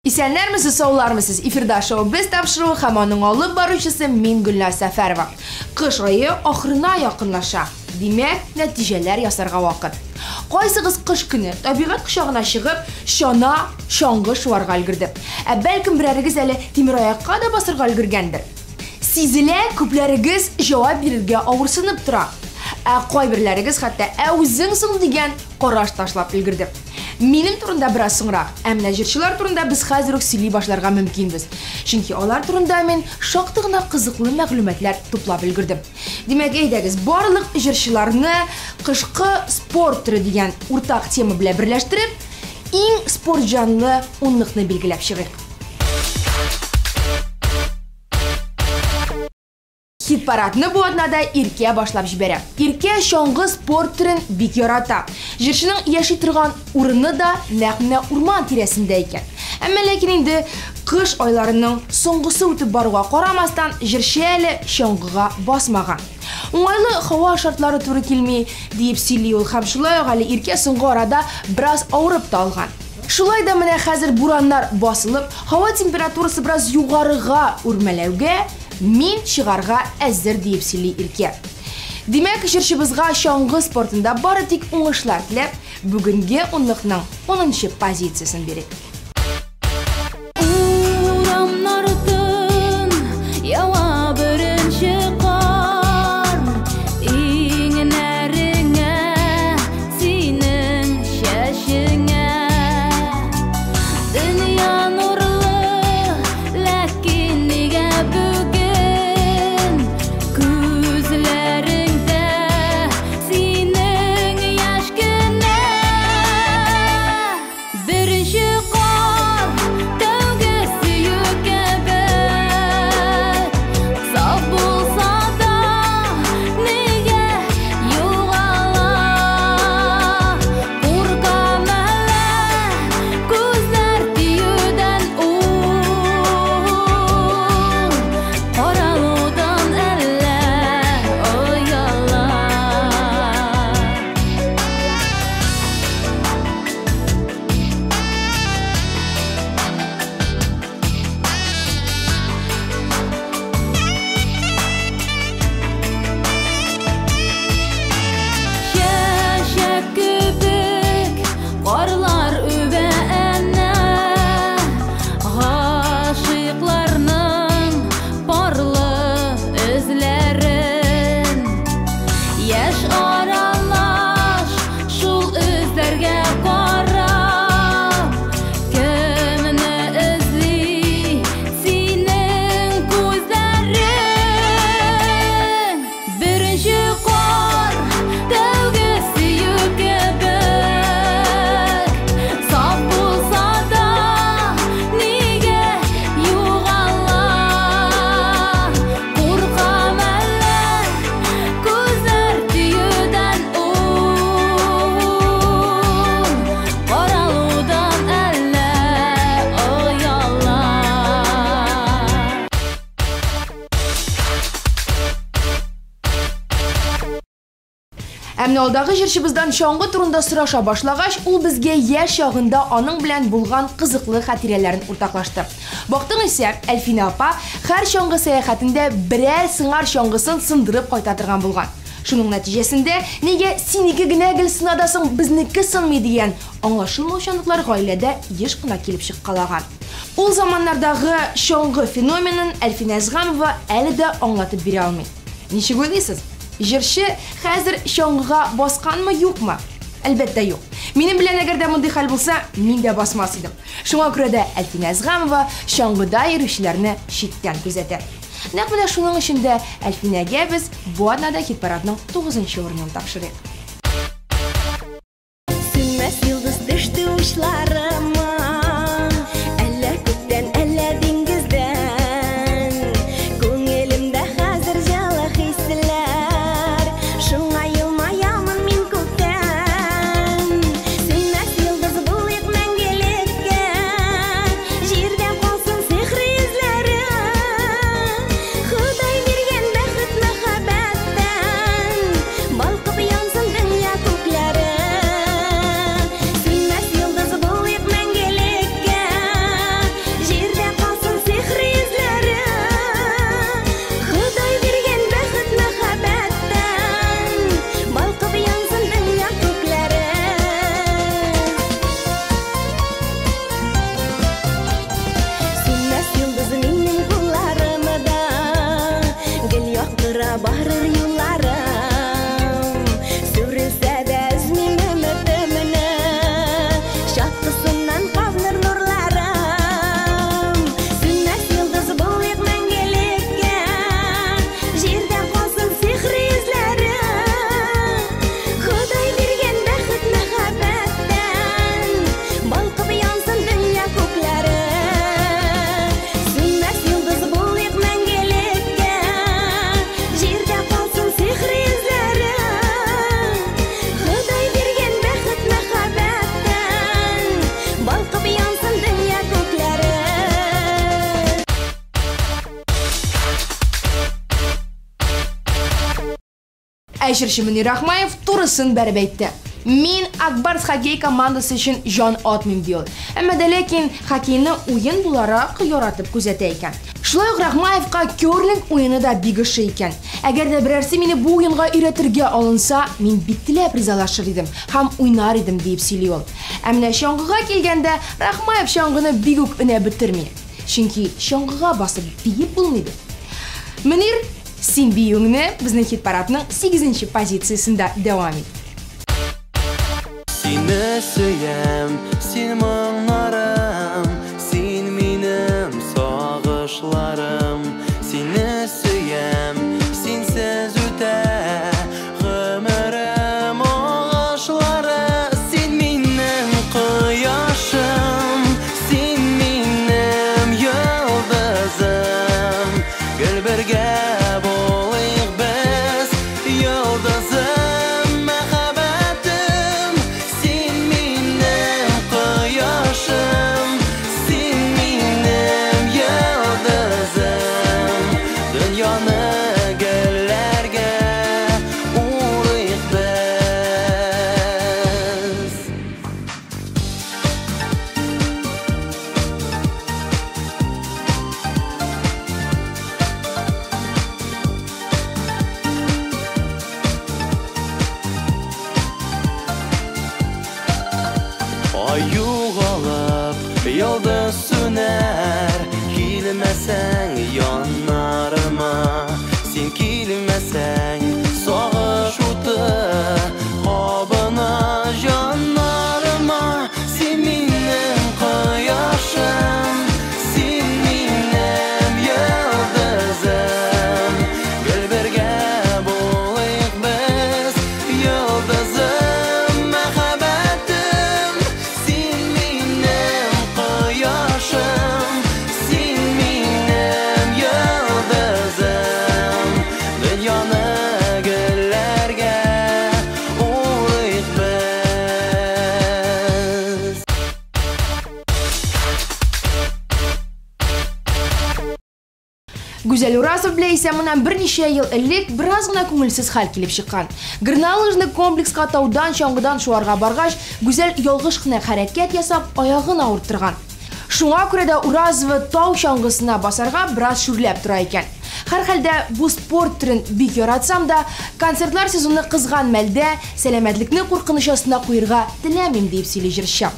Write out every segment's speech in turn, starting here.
İsənlərmisiz, sağlarmısız? Efirdə şou biz tapşırığı həmanın alıb barışısı min Gülnar Səfərova. Qış ayı axırına yaxınlaşa. Demək, nəticələr yasarğa vaqt. Qaysığız qış günü təbiət qışağına шығıb, şanğı şuvarğa ülgürdü. Bəlkім birərigiz əli temir ayaqqa da basırğa ülgürgəndir. Sizilə küplərigiz cavab verirgə avırsınıb tura. Qoy birlərigiz hətta əvzіңсің деген qoraş taşlap ülgürdü. Menin turunda biraz sonra, əmnə jirçilar turunda biz hazırıq sili başlarga mümkünbüz. Çünki onlar turunda men şaqtığına qızıqlı məqlumətlər toplab ülgürdüm. Demək, eydəgiz, barlıq jirçilarını qışqı sport türü degan ortaq tema bilə birləşdirib, eng sport canlı onluqni belgiləb шығıq. Hit paradını bu adnada irkəyə başlap jibərə. Irkə şanğı sport türün bik yarata. Jirşinin yaşı тұрған urını da nəqminə urman tirəsində ekan. Əmmə ləkin indi qış aylarının sonğusu ötüb baruğa qoramasdan jirşi əli şanğığa basmağan. Onaylı hava şartları türü kilmi deyib silli yol xamşılay ağalı irkə sonğu arada biraz ağırıb da alğan. Şulay da mənə xəzir buranlar basılıb, hava temperaturası biraz yuğarığa urmələvgə, min шығарға әзір deyib silli irkə. Demək, jirşibizға şanğı sportunda bары тек оңышылар тілеп, бүгінге онлықның 10-шы позициясын берек. Әмні алдағы jirşibizdən şanğı turunda sıraşa başlağaş, ol bizge yaş yağında anın bilən bulğan qızıqlı xatirələrin ortaqlaşdı. Baxdın isə, Əlfina apa hər şanğı səyahətində birər sıngar şanğısın sındırıb qaytatırğan bulğan. Şunun nəticəsində, nege siniki günəgil sınadasın bizniki sınmı deyən anlaşılma şanlıqlar qaylədə yeşqına kelib şıqqalağan. Ol zamanlardağı şanğı fenomenin Əlfina Zğamova əli də anlatıb biri almayın. Neşe qoylaysız? Jirşi xəzir şanğığa basqanmı, yoxmu? Əlbəttə yox. Menin bilən əgər də mündi xəl bulsa, min də basmasıydım. Şuna görə də Əlfina Zğamova şanğıda yürüyüşlərini şiddən gözətər. Nəqmədə şunun içində Əlfinəgə biz bu adnada hit paradının 9-cu ornunu tapşırıq. Sönməz yıldız düşdü uçlarıma, əllə kökdən, əllə dingizdən, көңелімdə xəzir jala hisslər, şuna yılmayamın min көктен. Sönməz yıldız buluyuq мәңгелекке, жерде қалсын сихри izləri, Xuday berген бәхет мәхәббәттән, балқып янсын Әшірші Мөнир Рахмаев турысын бәріп әйтті. Мен Акбарс хоккей командасы үшін жан атмым дейол. Әмі дә ләкин хоккейны ойын буларак яратып күзәтә икән. Шулай ук Рахмаевка керлинг ойыны да бик ошый икән. Әгәр дә берәрсе мине бу ойынга өйрәтергә алынса, мин бик теләп ризалашыр идем һәм уйнар идем дип сөйли ул. Ә менә чаңгыга килгәндә Рахмаев чаңгыны бик үк өнә бетерми. Чөнки чаңгыга басып биеп булмый. Мөнир, син биюңне безнең хит-парадның 8-нче позициясында дәвам ит. Seni söyəm, sen mənlarım, sen mənim sağışlarım. Seni söyəm, sensiz ötə ömrüm ağaçları. Sen mənim quyaşım, sen mənim yıldızım. Gül birgə bolayıq biz, yıldızım. Ay yo'g'olib, yıldız söner, kelməsən yanlarıma. Sen kelməsən, sog'ish o'ti qobina jonlarıma. Sen menim quyoshim, sen menim yıldızım. Gül birgə bo'layıq biz, yıldızım. Гүзәл Уразов белән исә моннан берничә ел элек бераз гына күңелсез хәл килеп чыккан. Горнолыжный комплекска таудан чаңгыдан шуарга баргач, Гүзәл ялгыш кына хәрәкәт ясап, аягын авырттырган. Шуңа күрә дә Уразова тау чаңгысына басарга бераз шүрләп тора икән. Һәр хәлдә бу спорт түрен бик яратсам да, концертлар сезоны кызган мәлдә сәламәтлекне куркыныч астына куярга теләмим дип сөйли җырчы.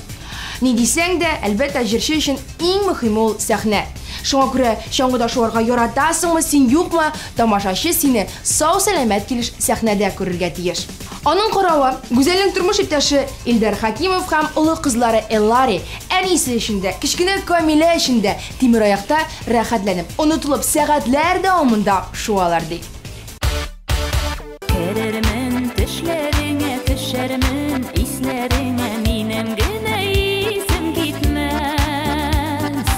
Ни дисәң дә, әлбәттә җырчы өчен иң мөһим ул сәхнә. Шуңа күрә чаңгыда шуарга яратасыңмы, син юкмы, тамашачы сине сау сәламәт килеш сәхнәдә күрергә тиеш. Аның каравы, Гүзәлнең тормыш иптәше Илдар Хакимов һәм улы кызлары Эллари, әнисе өчендә, кичкенә Камилә өчендә тимер аякта рәхәтләнеп, онытылып сәгатьләр дәвамында шуалар ди. Керермен төшләреңә, төшәрмен исләреңә, минем генә исем китмәс.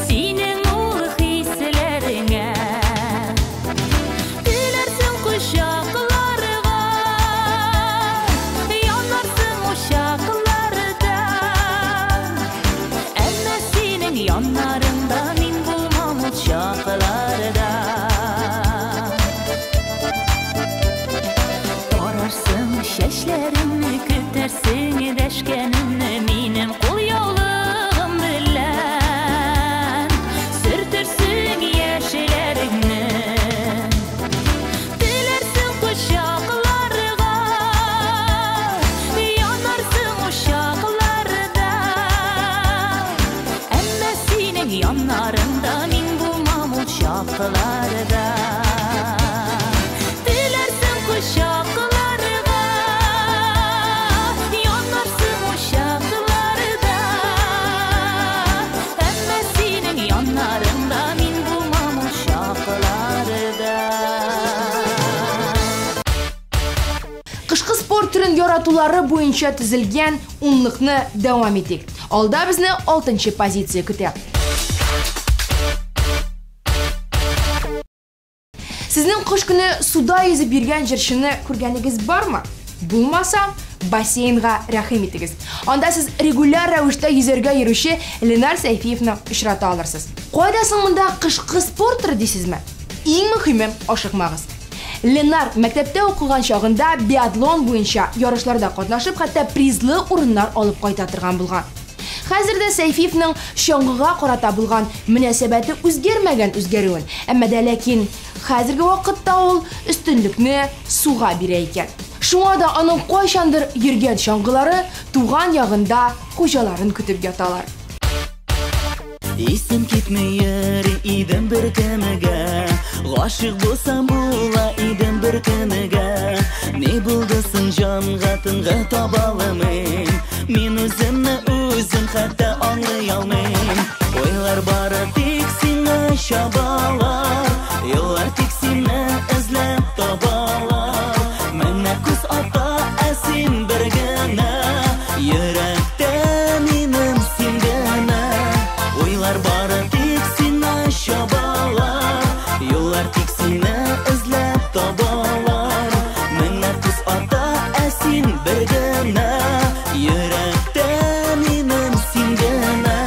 Синең ул хисләреңә теләрсең кочакларга, янарсың ушакларда. Әмма синең яннарыңда мин булмам ул чакларда. Şeşlerimni kütersin deşkenimni minem kul yolum bilen sürtürsün yeşillerini dilersin kuşaklarga yanarsın uşaklarda emme senin yanlarında min bulmam uşaklarda dilersin kuşaklarga Кышкы спорт түрен яратулары буенча төзелгән унлыкны дәвам итик. Алда безне 6-нчы позиция көтә. Сезнең кыш көне суда йөзеп йөргән җырчыны күргәнегез бармы? Булмаса, бассейнга рәхим итегез. Анда сез регуляр рәвештә йөзәргә йөрүче Ленар Сәйфиевны очрата алырсыз. Кайда соң монда кышкы спорт түры дисезме? Иң мөһиме, ашыкмагыз. Ленар мәктәптә укыган чагында биатлон буенча ярышларда катнашып, хәтта призлы урыннар алып кайта торган булган. Хәзердә Сәйфиевның чаңгыга карата булган мөнәсәбәте үзгәрмәгән үзгәрүен, әмма дә ләкин хәзерге вакытта ул өстенлекне суга бирә икән. Шуңа да аның кайчандыр йөргән чаңгылары туган ягында хуҗаларын көтеп яталар. Исем китмәер идем бер кемгә, гашык булсам була идем бер кемгә. Не булды соң җанга тынга таба алмыйм, мин үземне үзем хәтта аңлый алмыйм. Ойлар бары тик сине чабалар, еллар тик сине эзләп табалар. Менә күз ата әсин бер генә, йөрәктә минем син генә. Ойлар бары тик сине чабалар, еллар тик сине эзләп табалар. Менә күз ата әсин бер генә, йөрәктә минем син генә.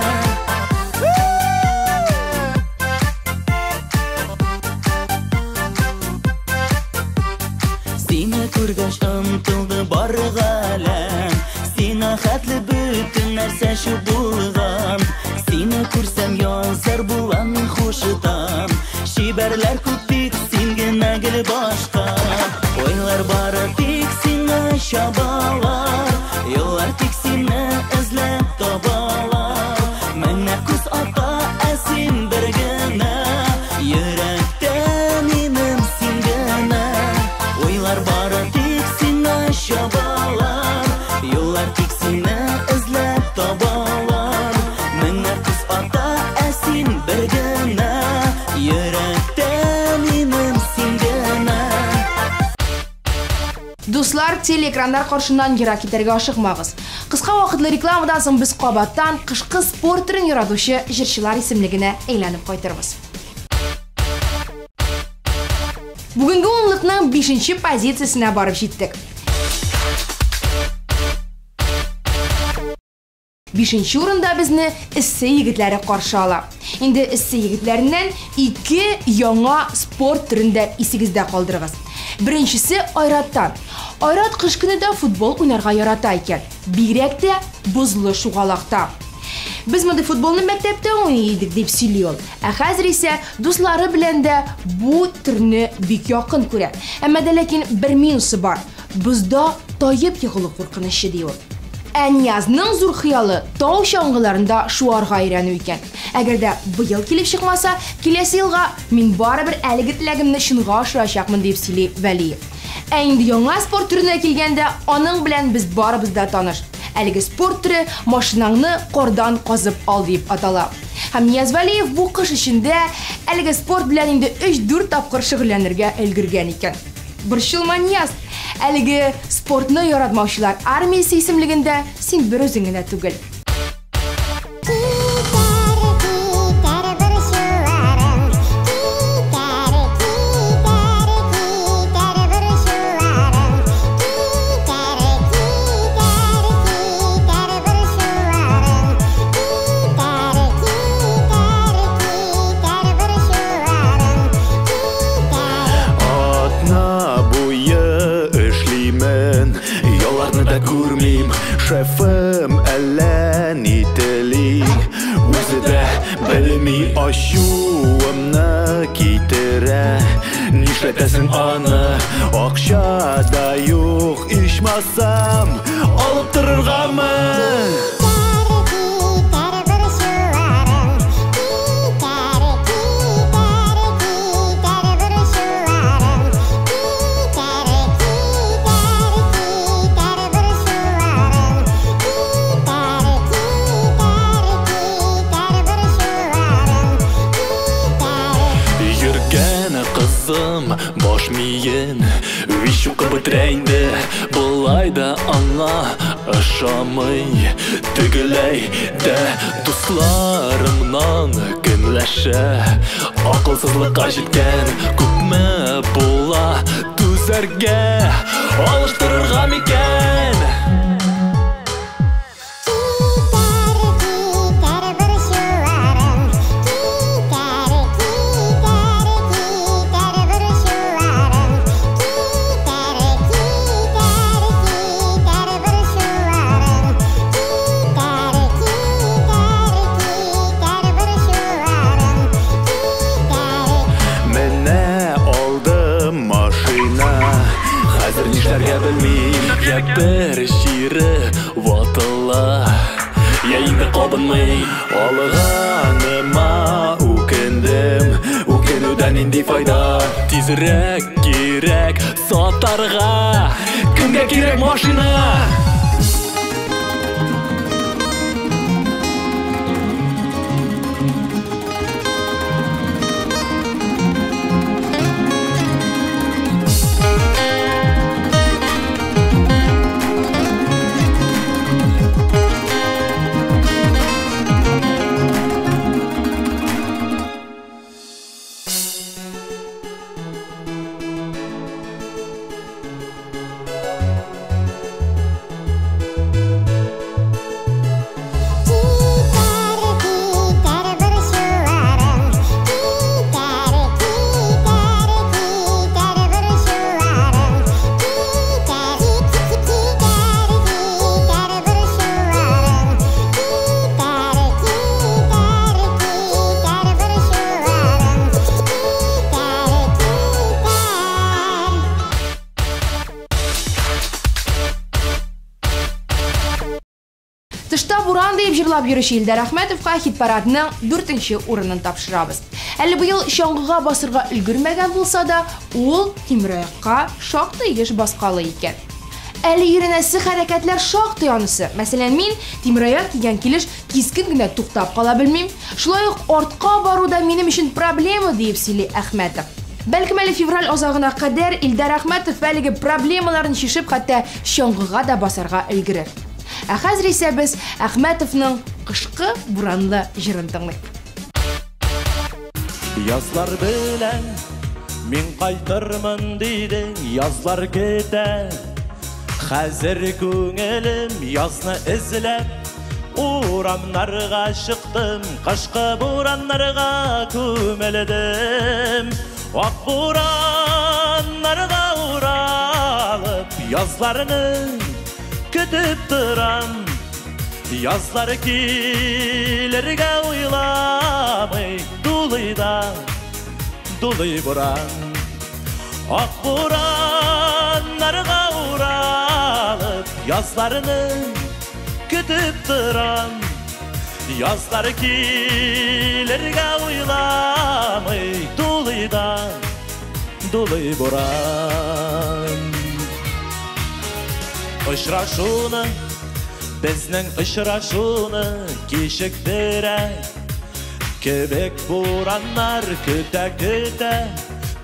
Сине күргәч омтылды бары галәм, сине хәтле бөтен нәрсә шу булган. Сине күрсәм язар булам мин хушытам, шибәрләр күп тик син генә гел башка. Ойлар бары тик сине чабалар, еллар тик сине эзләп табалар. Менә күз ата әсин бер генә, йөрәктә минем син генә. Ойлар бары тик сине чабалар, еллар тик сине эзләп табалар. Менә күз ата әсин бер генә, йөрәктә минем син генә. Дуслар, телеэкраннар каршыннан ерак китәргә ашыкмагыз. Кыска вакытлы рекламадан соң без кабаттан кышкы спорт түрен яратучы җырчылар исемлегенә әйләнеп кайтырбыз. Бүгенге унлыкның 5нче позициясенә барып җиттек. 5нче урында безне Эссе егетләре каршы ала. Инде Эссе егетләреннән 2 яңа спорт түрендә исегездә калдырыгыз. Беренчесе Айраттан. Айрат кыш көнендә футбол уйнарга ярата икән. Бигрәк тә бозлы шугалакта. Без мондый футболны мәктәптә уйный идек дип сөйли ул. Ә хәзер исә дуслары белән дә бу төрне бик якын күрә. Әмма дә ләкин бер минусы бар. Бозда таеп егылу куркынычы ди ул. Әниязның зур хыялы тау чаңгыларында шуарга өйрәнү икән. Әгәр дә быел килеп чыкмаса, киләсе елга мин барыбер әлеге теләгемне чынга ашырачакмын дип сөйли Вәлиев. Ә инде яңа спорт түренә килгәндә, аның белән без барыбыз да таныш. Әлеге спорт түре машинаңны кардан казып ал дип атала. Һәм Нияз Вәлиев бу кыш эчендә әлеге спорт белән инде 3-4 тапкыр шөгыльләнергә өлгергән икән. Борчылма, Нияз. Әлеге спортны яратмаучылар армиясе исемлегендә син бер үзең генә түгел. Шефім әлі нетелі, өзі дә білмей ашуымны кетірі. Нишләтәсің аны, ақша да юқ, ишмасам алып тұрырғамы? Boş miyin, вишу кыбытрәйнде, булай да аңа ышамый. Тегеләй дә дусларымнан көнләшә, акылсызлыкка җиткән күпме була түзәргә, алыштырырга микән? Ала, я инде кабынмый. Алганыма үкендем, үкенүдән инди файда. Тизрәк кирәк сатарга, кемгә кирәк машина? Тышта буран дип җырлап йөрүче Илдар Әхмәтовка хит парадының 4-нче урынын тапшырабыз. Әле быел чаңгыга басырга өлгермәгән булса да, ул Тимераякка шактый еш баскалы икән. Әле йөренәсе хәрәкәтләр шактый анысы. Мәсәлән, мин Тимераяк кигән килеш кискен генә туктап кала белмим. Шулай ук артка баруда минем өчен проблема дип сөйли Әхмәтов. Бәлкем әле февраль азагына кадәр Илдар Әхмәтов әлеге проблемаларын чишеп, хәтта чаңгыга да басарга өлгерер. Ә хәзер исә без Әхмәтовның кышкы буранлы җырын тыңлыйк. Язлар белән мин кайтырмын дидең, язлар китә. Хәзер күңелем язны эзләп урамнарга чыктым, кышкы бураннарга күмелдем. Ак бураннарга уралып язларны көтүп торам, язлар килергә уйламый, дулый буран. Ак бураннарга уралып язларны көтүп торам, язлар килергә уйламый, дулый буран. Очрашуны, безнең очрашуны кичектерә, кебек бураннар көтә-көтә.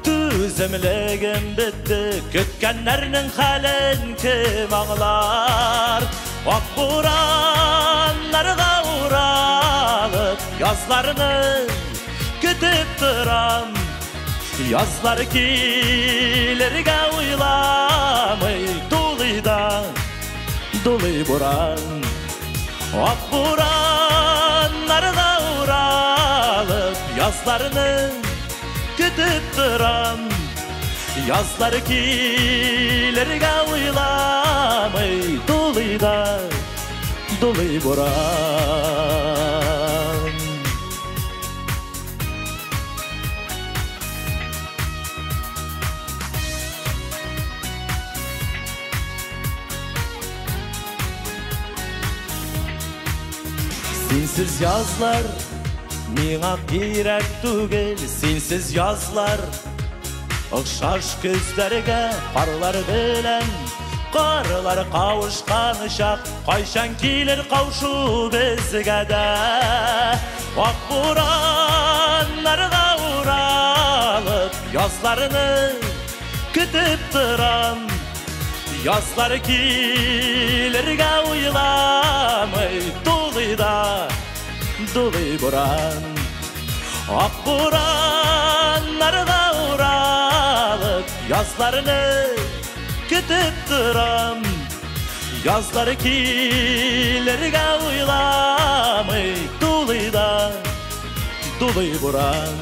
Түземлегем бетте, көткәннәрнең хәлен кем аңлар. Ак бураннарга уралып язларны көтеп торам, язлар килергә уйламый, дулый буран. Ак бураннарга уралып язларны көтеп торам, язлар килергә уйламый, дулый буран. Синсез язлар миңа кирәк түгел, синсез язлар охшаш күзләргә карлар белән. Карлар кавышкан чак, кайчан килер каушу безгә дә. Ак бураннарга уралып язларны көтеп торам, язлар килергә уйламый, дулый буран. Ак бураннарга уралып язларны көтеп торам, язлар килергә уйламый, дулый буран.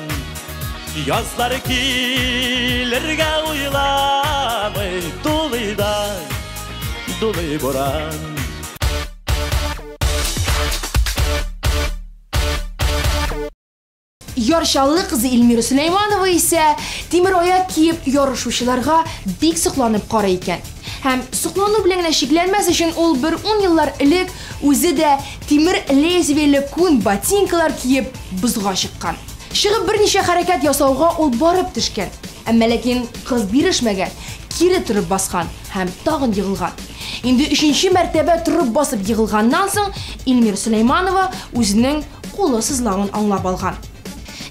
Язлар килергә уйламый, дулый буран. Яршаллы кызы Илмира Сулейманова исә Тимераяк киеп ярышучыларга бик сокланып карый икән. Һәм соклану белән генә шикләнмәс өчен ул 10 еллар элек Үзе дә тимер лезвиеле күн ботинкалар киеп бозга чыккан. Чыгып берничә хәрәкәт ясауга ул барып төшкән. Әмма ләкин кыз бирешмәгән, кире торып баскан һәм тагын егылган. Инде 3нче мәртәбә торып басып егылганнан соң Илмира Сөләйманова үзенең кулы сызлавын аңлап алган.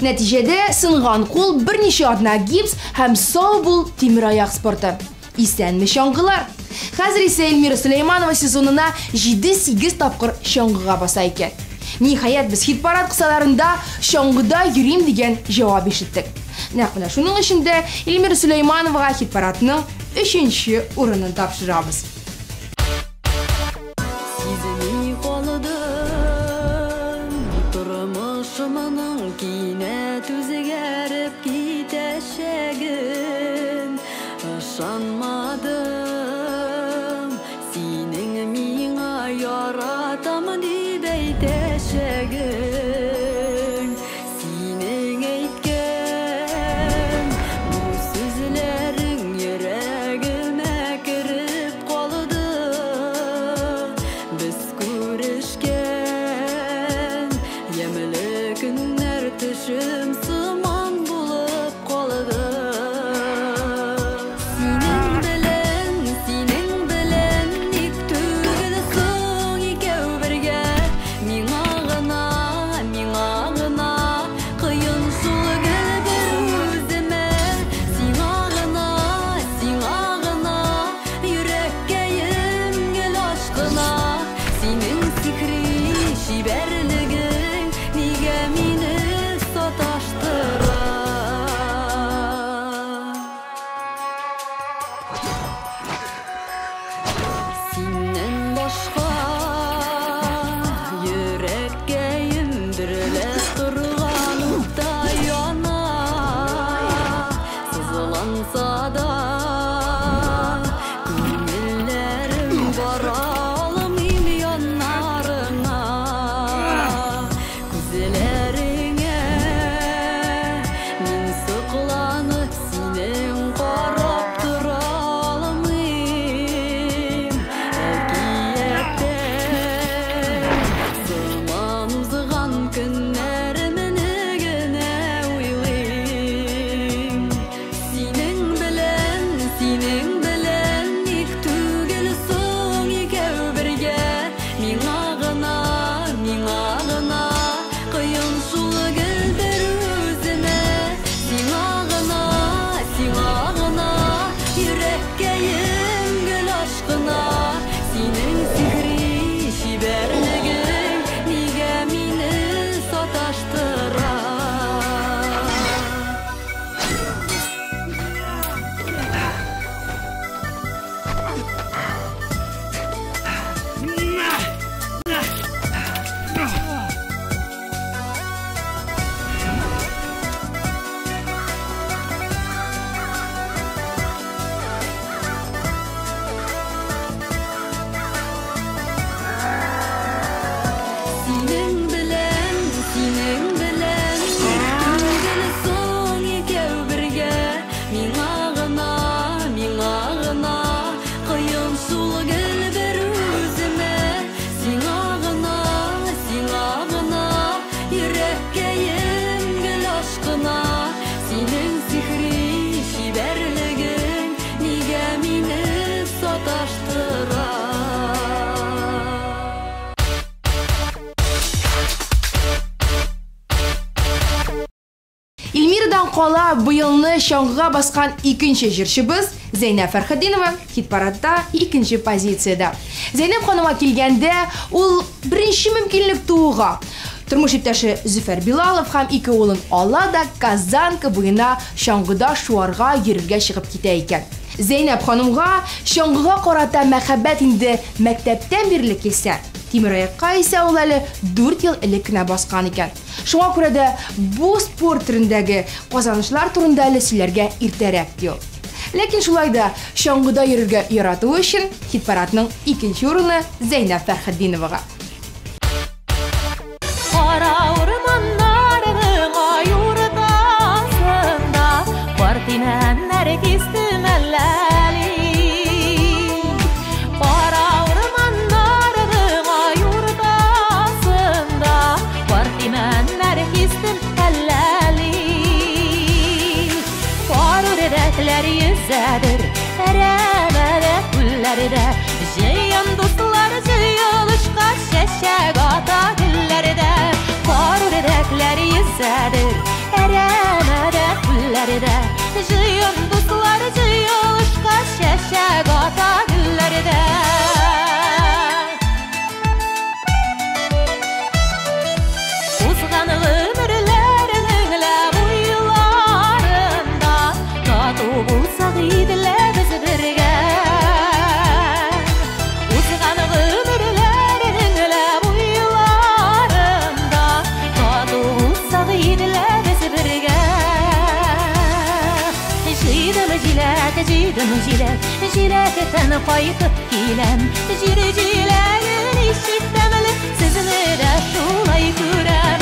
Нәтиҗәдә сынган кул, берничә атна гипс һәм сау бул тимер аяк спорты. Исәнме чаңгылар? Хәзер исә Илмира Сөләйманова сезонына 7-8 тапкыр чаңгыга баса икән. Ниһаять без хит-парад кысаларында чаңгыда йөрим дигән җавап ишеттек. Нәкъ менә шуның өчен дә Илмира Сөләймановага хит-парадның 3нче урынын тапшырабыз. Сизми калдым, тормышымның кинәт үзгәреп китәчәген ышанмадым. Синең миңа яратам дип әйтәчәгең, синең әйткән бу сүзләрең йөрәгемә кереп калды. Без күрешкән ямьле көннәр төшем сыман булып калды. Синең белән ник түгел соң икәү бергә, миңа гына кыен шул гел үземә. Сиңа гына йөрәккәем гел ашкына. Синең сихри шибәрлегең нигә мине саташтыра? Синнән башка йөрәккәем дөрләп торган утта яна. Сызланса да күңелләрем бара алмыйм яннарыңа. Күзләреңә мин сокланып синең карап тора алмыйм. Әкияттә заман узган көннәремне генә уйлыйм. Синең белән ник түгел соң икәү бергә, миңа гына кыен шул гел бер үземә. Сиңа гына йөрәккәем гел ашкына. Синең сихри шибәрлегең нигә мине саташтыра? Синең белән түгел соң икәү бергә, миңа гына кыен шул гел бер үземә. Сиңа гына йөрәккәем гел ашкына. Синең сихри шибәрлегең нигә мине саташтыра? Илмирадан кала быелны чаңгыга баскан 2нче җырчыбыз Зәйнәп Фәрхетдинова хит-парадта 2нче позициядә. Зәйнәп ханымга килгәндә, ул беренче мөмкинлек тууга. Тормыш иптәше Зөфәр Билалов һәм 2 улын ала да Казанка буена чаңгыда шуарга йөрергә чыгып китә икән. Зәйнәп ханымга чаңгыга карата мәхәббәт инде мәктәптән бирле килсә, тимер аякка исә ул әле 4 ел элек кенә баскан икән. Шуңа күрә дә бу спорт түрендәге казанышлар турында әле сөйләргә иртәрәк ди. Ләкин шулай да чаңгыда йөрергә яратуы өчен хит-парадның 2нче урыны Зәйнәп Фәрхетдиновага. Кара урманнарның аюртасында партинәннәр кистемәлләли. Кара урманнарның аюртасында jilet, jileteten qaytып келем. Jilegin işitmeli, sizni de şulay görem.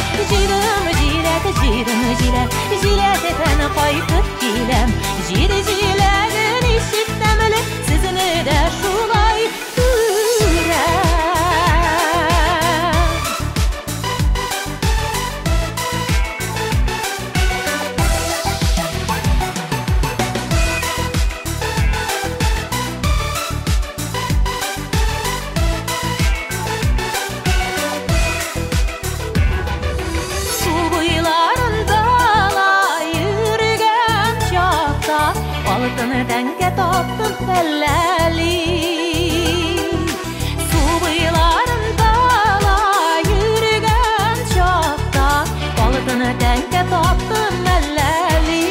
Jileteten qaytып келем. Jilegin işitmeli, sizni de şulay görem. Altını denge taptım fellali Su bıylarında yürügen çakta Altını denge taptım fellali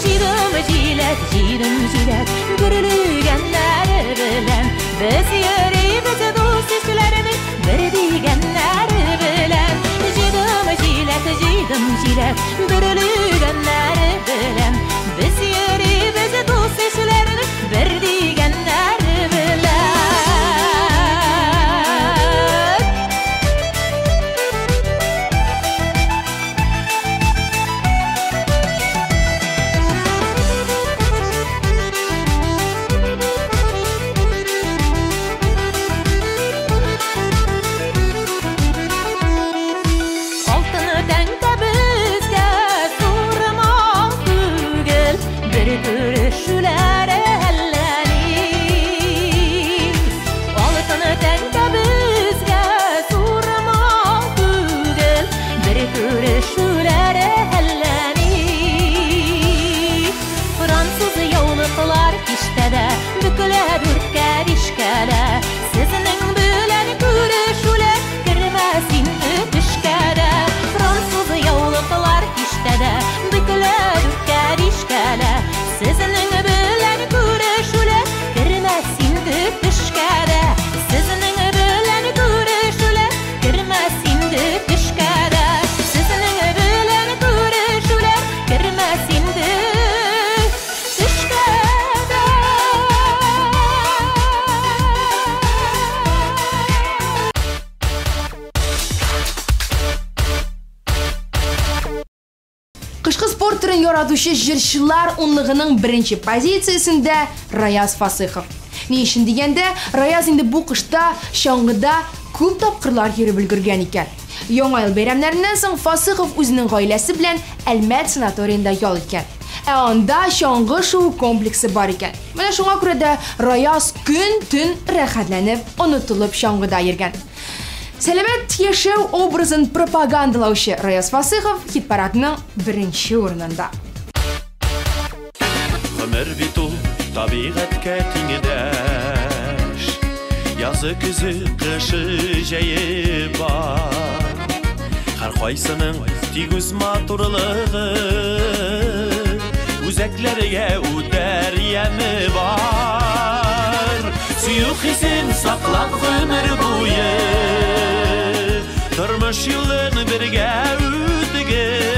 Jirim jilet Gürülügenleri bilen Biz yürüyüz dost işlerini Bir digenleri bilen Jirim jilet Gürülügenleri bilen Biz yürüyüz dost işlerini Bir digenleri bilen Qışqı sport türün yaratuşu jirşılar onlığının birinci pozisiyasında Rayaz Fasıxov. Ne işin degende, Rayaz indi bu qışda şangıda көп tapqırlar yeri bilgirgen iken. Яңа ел бәйрәмнәреннән соң Fasıxov үзенең гаиләсе белән Әлмәт санаториенда ял иткән. Анда шаңгы шоу комплексы бар икән. Менә шуңа күрә дә Раяз көн-төн рәхәтләнеп, онытылып шаңгыда йөргән. Сәламәт яшәү образын пропагандалаучы Раяз Fasıxov хит-парадның беренче урынында. Гомер бит ул табигатькә тиңдәш. Язы көзе кышы җәе бар. Һәр кайсының тик үз матурлыгы. Үзәкләргә үтәр яме бар. Сөю хисен саклап гомер буе. Тормыш юлын бергә үтегез.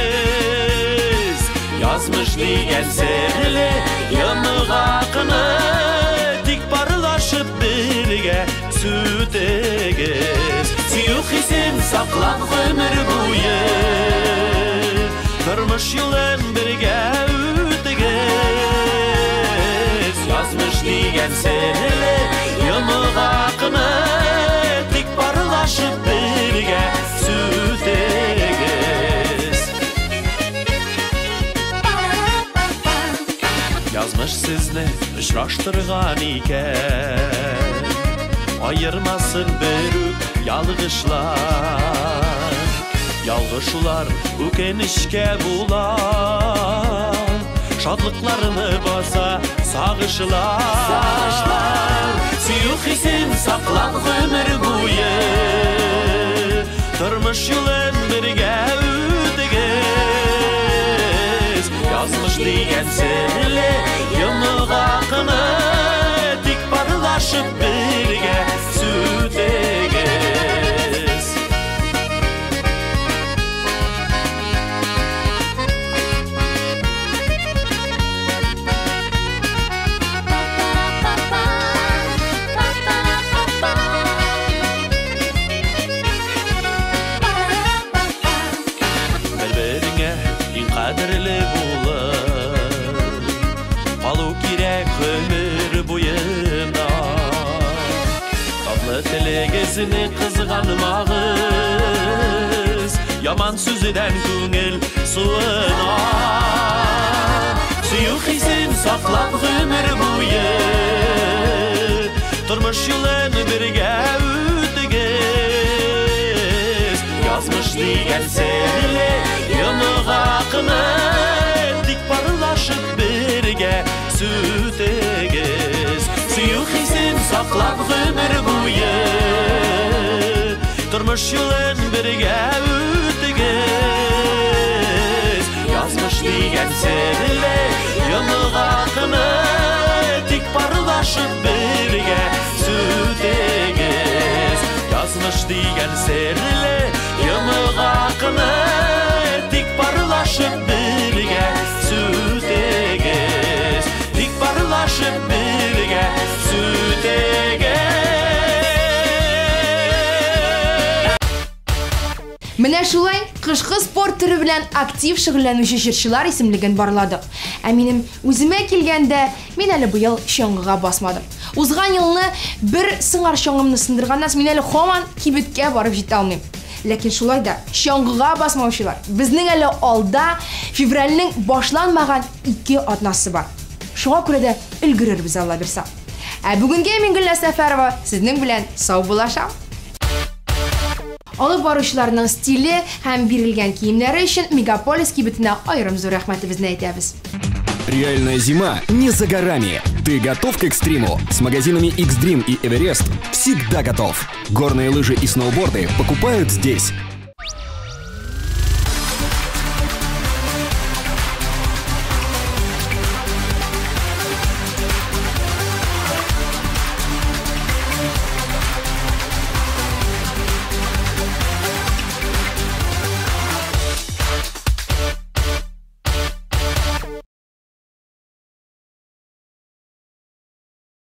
Язмыш дигән серле яныгакны тик парлашып бергә сүтегез. Сөю хисен саклап гомер буе. Тормыш юлын бергә үтегез. Язмыш дигән серле яныгакны тик парлашып бергә сүтегез. Язмыш сезне очраштырган икән. Ayırmasın berük yalgışlar. Yalgışlar ükenişke bular. Şadlıklarını basa sağışlar. Süyü hisin saklan ömür boyu. Tırmış yılın birge ütegez. Yazmış diyen senle yanık akını dik parlaşıp birge sütegez. Аклы тілегесіне қызғанмағыз Яман сөзіден көңіл суына Сүйік хисін сақлап ғөмір бойы Тұрмыш жылын бірге өтігіз Yazmış деген сәлі Йымыға қымет Дик парылашып бірге сүтігіз Сүйік хисін сақлап ғөмір бойы Тұрмыш жылын бірге өтігіз Yazmış деген сәлі Йымыға қымет Дик парылашып бірге сүтігіз Yazmış деген сәлі Yımığa qımət Dik barılaşıb birgə sütəgəz Dik barılaşıb birgə sütəgəz Менә шулай кышкы спорт түрі белән актив шөгыльләнүче җырчылар исемлеген барладык. Ә минем үземә килгәндә, мин әле бу ел чаңгыга басмадым. Узган елны бер сыңар чаңгымны сындырганнан мин әле һаман кибеткә барып җитә алмыйм. Ләкин шулай да чаңгыга басмаучылар безнең әле алда февральнең башланмаган 2 атнасы бар. Шуңа күрә дә өлгерербез Алла бирсә. Ә бүгенгә мин Гөлназ Сәфәрова сезнең белән сау булашам. Алып баручыларның стиле һәм бирелгән киемнәре өчен Мегаполис кибетенә аерым зур рәхмәтебезне әйтәбез. Реальная зима не за горами. Ты готов к экстриму? С магазинами X-Dream и Everest всегда готов. Горные лыжи и сноуборды покупают здесь.